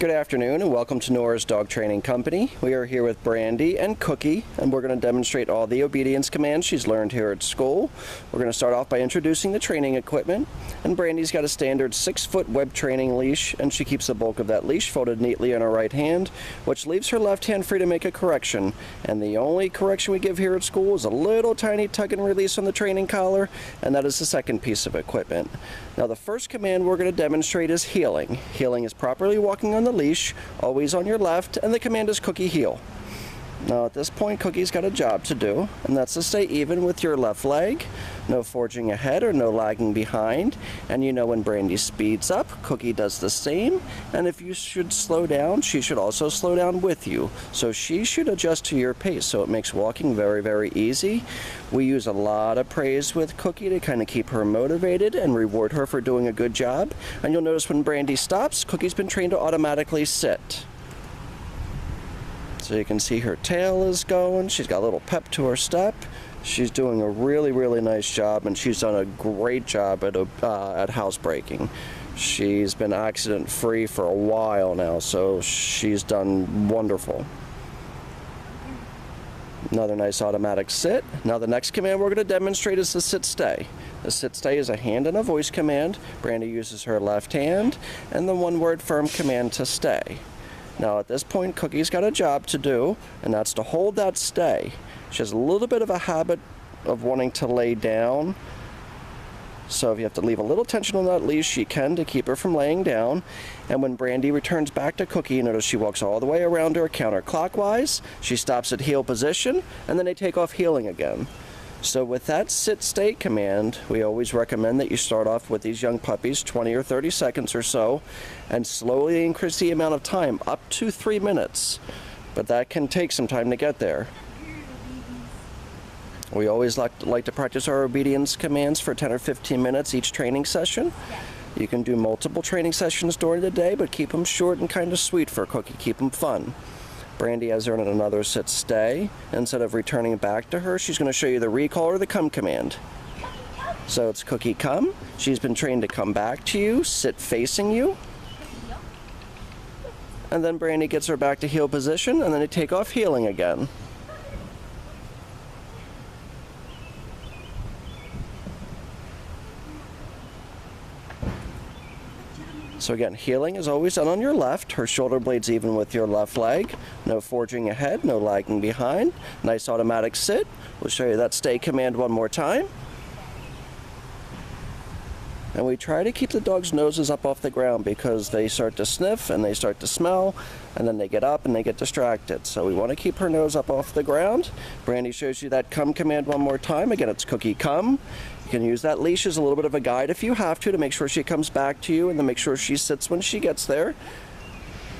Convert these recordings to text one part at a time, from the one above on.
Good afternoon and welcome to Nora's Dog Training Company. We are here with Brandy and Cookie, and we're going to demonstrate all the obedience commands she's learned here at school. We're going to start off by introducing the training equipment, and Brandy's got a standard 6-foot web training leash, and she keeps the bulk of that leash folded neatly in her right hand, which leaves her left hand free to make a correction. And the only correction we give here at school is a little tiny tug and release on the training collar, and that is the second piece of equipment. Now the first command we're going to demonstrate is heeling. Heeling is properly walking on the leash, always on your left, and the command is Cookie heel. Now at this point, Cookie's got a job to do, and that's to stay even with your left leg, no forging ahead or no lagging behind. And you know when Brandy speeds up, Cookie does the same, and if you should slow down, she should also slow down with you. So she should adjust to your pace, so it makes walking very, very easy. We use a lot of praise with Cookie to kind of keep her motivated and reward her for doing a good job. And you'll notice when Brandy stops, Cookie's been trained to automatically sit. So you can see her tail is going. She's got a little pep to her step. She's doing a really, really nice job, and she's done a great job at housebreaking. She's been accident-free for a while now, so she's done wonderful. Another nice automatic sit. Now the next command we're going to demonstrate is the sit-stay. The sit-stay is a hand and a voice command. Brandy uses her left hand, and the one-word firm command to stay. Now at this point, Cookie's got a job to do, and that's to hold that stay. She has a little bit of a habit of wanting to lay down, so if you have to leave a little tension on that leash, you can to keep her from laying down. And when Brandy returns back to Cookie, you notice she walks all the way around her counterclockwise. She stops at heel position, and then they take off heeling again. So with that sit-stay command, we always recommend that you start off with these young puppies 20 or 30 seconds or so, and slowly increase the amount of time up to 3 minutes. But that can take some time to get there. We always like to practice our obedience commands for 10 or 15 minutes each training session. You can do multiple training sessions during the day, but keep them short and kind of sweet for Cookie. Keep them fun. Brandy has earned another sit-stay. Instead of returning back to her, she's going to show you the recall or the come command. So it's Cookie come. She's been trained to come back to you, sit facing you. And then Brandy gets her back to heel position, and then they take off heeling again. So again, heeling is always done on your left. Her shoulder blade's even with your left leg. No forging ahead, no lagging behind. Nice automatic sit. We'll show you that stay command one more time. And we try to keep the dog's noses up off the ground because they start to sniff and they start to smell, and then they get up and they get distracted. So we want to keep her nose up off the ground. Brandy shows you that come command one more time. Again, it's Cookie come. You can use that leash as a little bit of a guide if you have to make sure she comes back to you, and then make sure she sits when she gets there.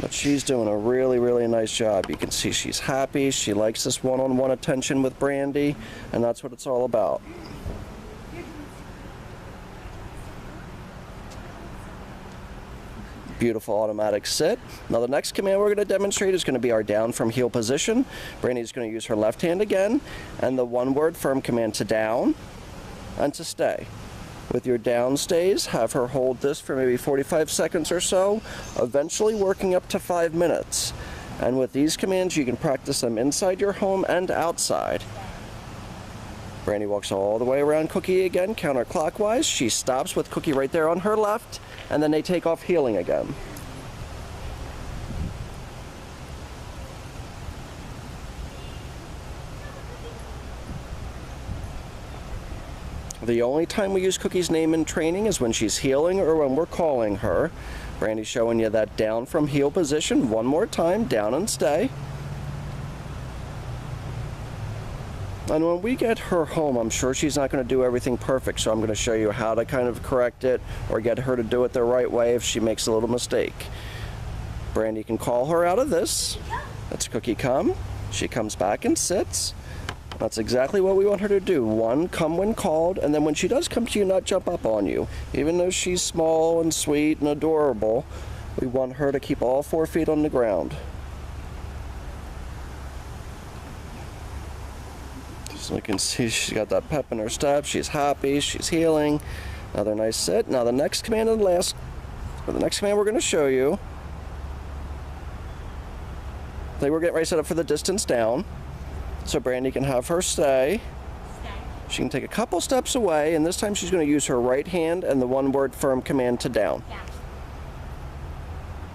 But she's doing a really, really nice job. You can see she's happy. She likes this one-on-one attention with Brandy, and that's what it's all about. Beautiful automatic sit. Now the next command we're going to demonstrate is going to be our down from heel position. Brandy's going to use her left hand again, and the one-word firm command to down and to stay. With your down stays, have her hold this for maybe 45 seconds or so, eventually working up to 5 minutes. And with these commands, you can practice them inside your home and outside. Brandy walks all the way around Cookie again, counterclockwise. She stops with Cookie right there on her left, and then they take off heeling again. The only time we use Cookie's name in training is when she's heeling or when we're calling her. Brandy's showing you that down from heel position one more time, down and stay. And when we get her home, I'm sure she's not going to do everything perfect, so I'm going to show you how to kind of correct it or get her to do it the right way if she makes a little mistake. Brandy can call her out of this. That's Cookie come. She comes back and sits. That's exactly what we want her to do. One, come when called, and then when she does come to you, not jump up on you. Even though she's small and sweet and adorable, we want her to keep all 4 feet on the ground. So you can see she's got that pep in her step. She's happy. She's heeling. Another nice sit. Now the next command and the next command we're going to show you They were getting ready to set up for the distance down. So Brandy can have her stay. She can take a couple steps away, and this time she's going to use her right hand and the one-word firm command to down.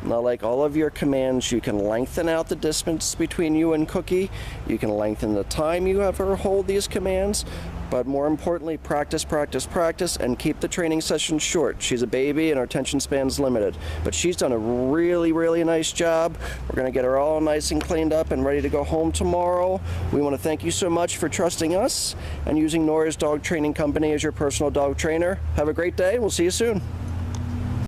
Now, like all of your commands, you can lengthen out the distance between you and Cookie. You can lengthen the time you have her hold these commands. But more importantly, practice, practice, practice, and keep the training session short. She's a baby and her attention span's limited. But she's done a really, really nice job. We're going to get her all nice and cleaned up and ready to go home tomorrow. We want to thank you so much for trusting us and using Nora's Dog Training Company as your personal dog trainer. Have a great day. We'll see you soon.